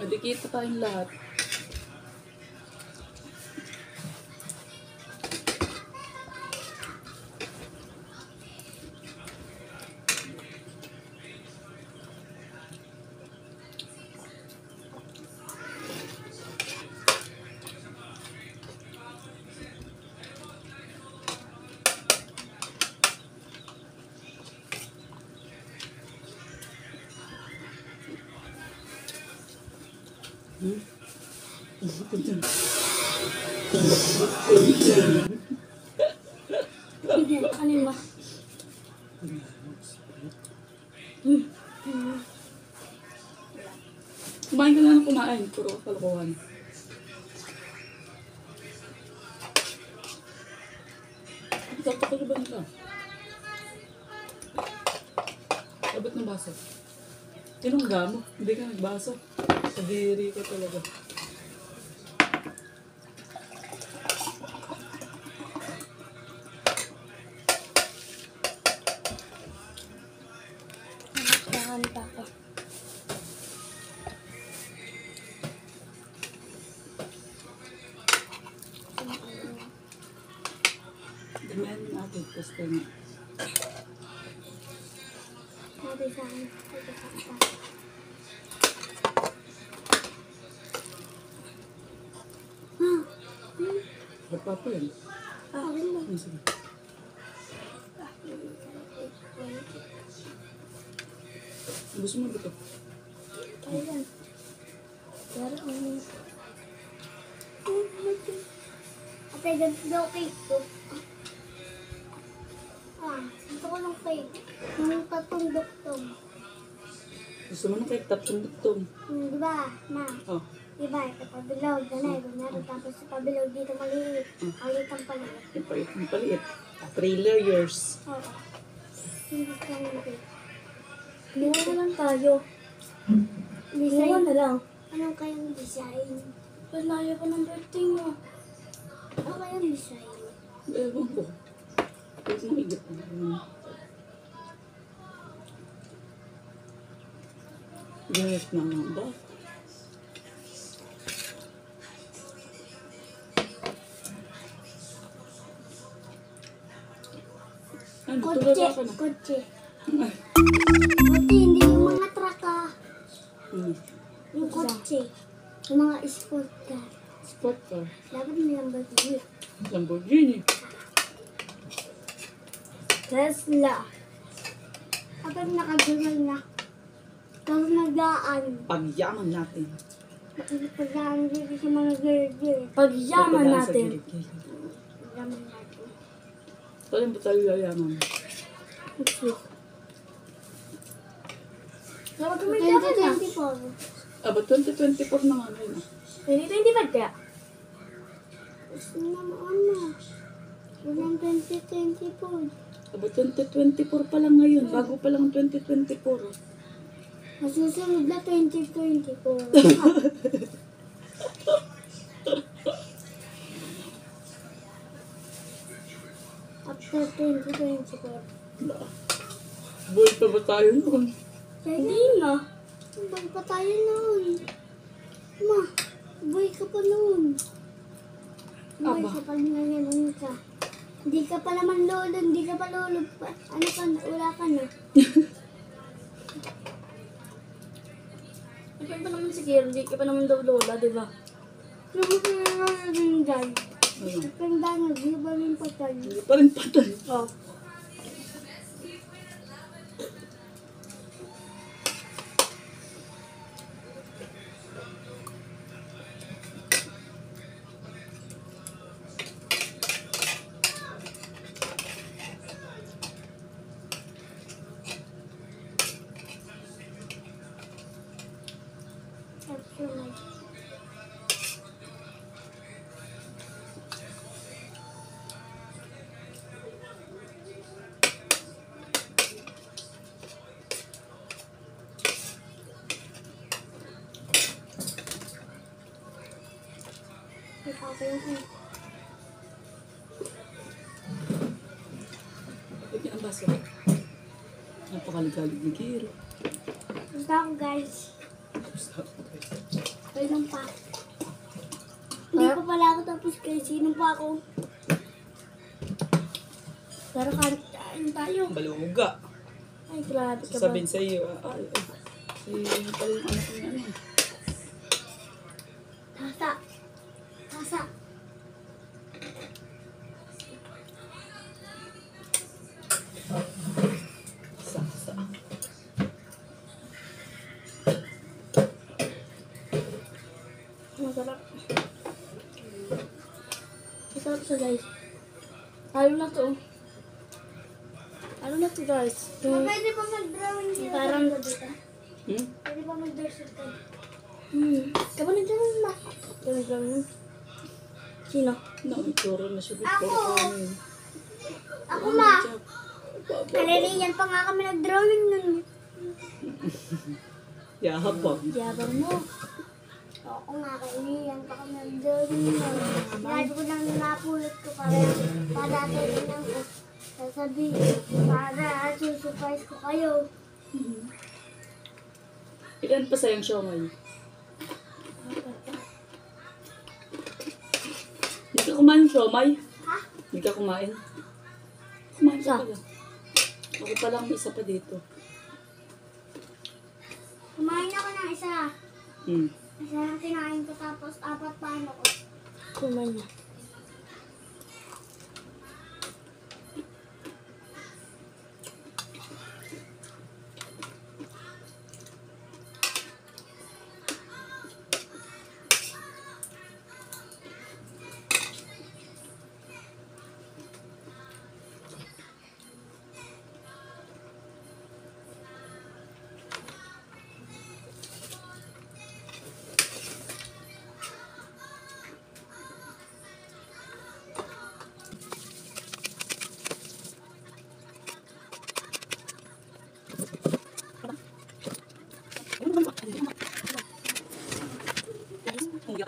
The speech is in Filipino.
Madikita tayong lahat. Alin ba? Kumain ka na ng kumain. Puro kalokohan. Tatapagban ka. Abot ng baso. Tinungga mo. Hindi ka nagbaso. Sa diri ko talaga. Saan pa ako? Demand natin. Gusto niya. Sabi saan? Sabi saan? Ba't pa po yan? Alin ba? Sige. Gusto mo ba ito? Ayan. Pero Ate, ganito daw cake ko. Gusto ko ng cake. Yung tatong duktong. Gusto mo ng cake tatlong duktong? Diba, ma? Oh. Diba, ito pabilog. Ganay, ganyan. Tapos sa pabilog dito maliit. Maliit ang paliit. Yung paliit. 3 layers. Oo. Hindi ko ng cake. Buwan na lang tayo. Buwan na lang. Anong kayang design? Palayo ko ng birthday mo. Ano kayang design? Ewan ko. Pwede mo igit. Yes naman ba? Ano, tulala ka na. Kotse. Kotse, hindi yung mga truck Yung kotse. Yung mga sport car. Sport car. Dapat may Lamborghini. Lamborghini. Tesla. Kapag nakagumal na. Kapag nagdaan. Pagyaman natin. Pagdaan dito sa mga girl-girl. Pagyaman natin. Pagdaan natin. Saan ba tayo yayaman? Dapat may 2024. Aba, 2024 na nga ngayon. 2025 kaya? Gusto naman na. Walang 2024. Aba, 2024 pa lang ngayon. Bago pa lang 2024. Masusunod na 2024. After 2024. Buhay pa ba tayo noon? Hindi na. Buhay pa tayo noon. Ma, buhay ka pa noon. Buhay Aba. ka pa ngayon ka. Hindi ka pa naman lolo, hindi ka pa lolo pa. Ano ka na, wala ka na. Iba pa naman si Kira, di ka pa naman daw lola, di ba? Pero ka na rin dyan. Ano? Tanda na, di ba rin patay? Hindi pa rin patay. Oo. Lagyan ang baso. Napakaligalig ni Kiro. Tapos na ako, guys. Kailan pa? Hindi pa pala ako tapos guys. Sino pa ako? Pero kain tayo. Baluga. Ay, grabe ka ba? Sasabihin sa iyo, ay, si pala yung anak niya, ano. Tasa. Tasa. Saksa. Masarap. Masarap siya guys. Lalo na to. Lalo na to guys. Pwede pa mag-drawing dito. Parang dito. Hmm? Pwede pa mag-drawing dito. Kapan na dyan ma? Ganun lang yun. Sino? Nakituro na siya before Ako. kami. Ako ma. Kaliliyan pa nga kami nag-drawing nun. Yahapag. Yabang mo. Oo nga, kaliliyan pa kami nag-drawing nun. Lagi ko lang napulot ko para titignan ko. Sasabihin, para susurprise ko kayo. Ilan pa sayang siomay? Hindi ka kumain ng siomay? Ha? Hindi ka kumain? Kumain ka Isa. pala. Ako pa lang may isa pa dito. Kumain ako ng isa. Hmm. Isa lang kinain ko tapos 4 pa ano ko. Kumain niya. Hindi